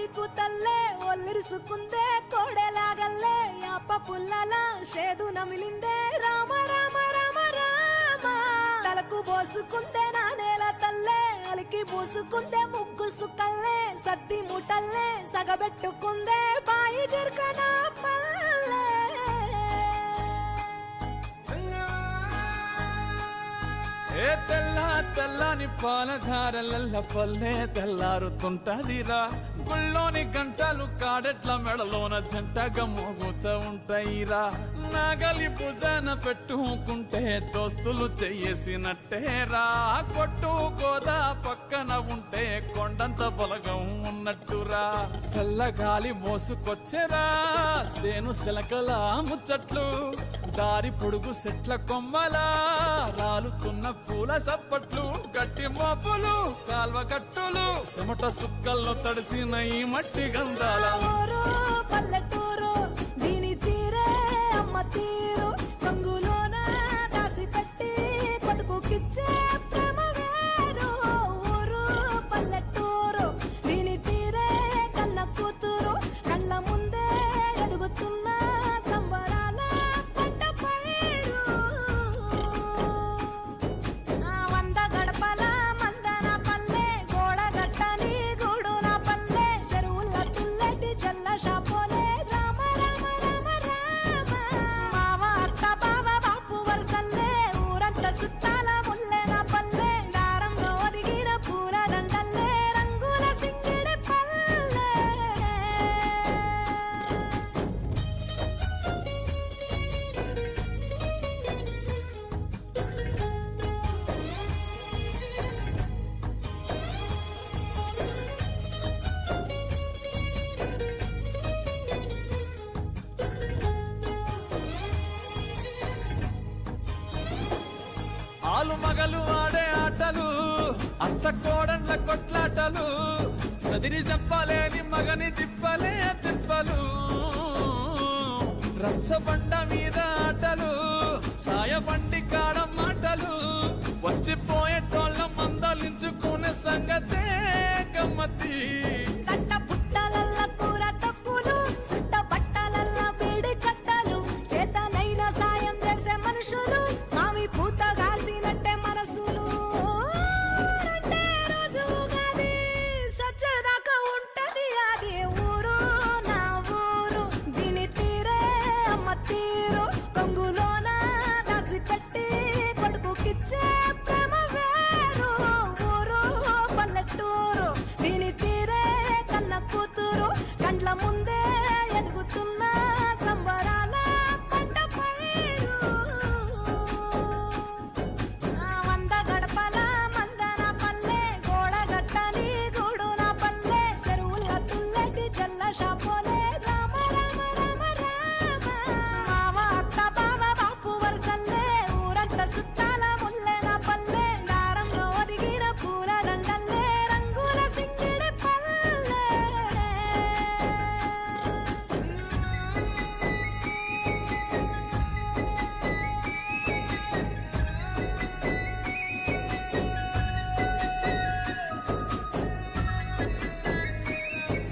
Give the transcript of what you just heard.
నీకు తల్లే ఒల్లిరుసుకుందే కోడెలాగల్లే యాప పుల్లల షేదు నమిలిందే రామ రామ రామ రామ తలకు పోసుకుందే నా నేల తల్లే అలికి పూసుకుందే ముగ్గు సుక్కల్లే సత్తి ముటల్లే సగబెట్టుకుందే బాయి గిర్కనా పల్లె ఏ తెల్ల తెల్లని పాలధారలల్ల పల్లె తెల్లారుతుంటదిరా గుళ్ళోని గంటలు కాడెట్ల మెడలోన జంటగా మోగుతూ ఉంటాయిరా నాగలి భుజాన పెట్టుకుంటే దోస్తులు చెయ్యేసినట్టేరా కొట్టు గోదా పక్కన ఉంటే కొండంత బలగం ఉన్నట్టురా చల్లగాలి మోసుకొచ్చెరా సేను శిలకల ముచ్చట్లు దారి పొడుగు సెట్ల కొమ్మలా రాలుతున్న పూల సప్పట్లు గట్టి మోపులు కాల్వ గట్టులు చెమట సుక్కల్లో తడిసిన ఈ మట్టి గంధాల పల్లెటూరు దీని తీరే అమ్మ తీరు గంగులోన దాసి పెట్టి కొడుకుకిచ్చే ప్రేమ వేరు ఊరు పల్లెటూరు దీని తీరే కన్న కూతురు కళ్ళ ముందే ఎదుగుతున్న సంబరాల పంట పైరు వంద గడపల మందన పల్లె గోడ గట్టని గూడున పల్లె చెరువుల తుల్లటి జల్ల షాపోలే రామ రామ రామ రామ మావ అత్త బావ బాపు వరసల్లే ఊరంత సుట్టాల ముల్లెన పల్లె దారంలో ఒదిగిన పూల దండల్లే రంగుల సింగిడి పల్లె ఆలు మగలు ఆడే ఆటలు అత్త కోడళ్ళ కొట్లాటలు సదిరి చెప్పలేని మగని తిప్పలే తిప్పలు రచ్చబండ మీద ఆటలు సాయబండి కాడ మాటలు వచ్చిపోయేటోళ్ళ మందలించుకునే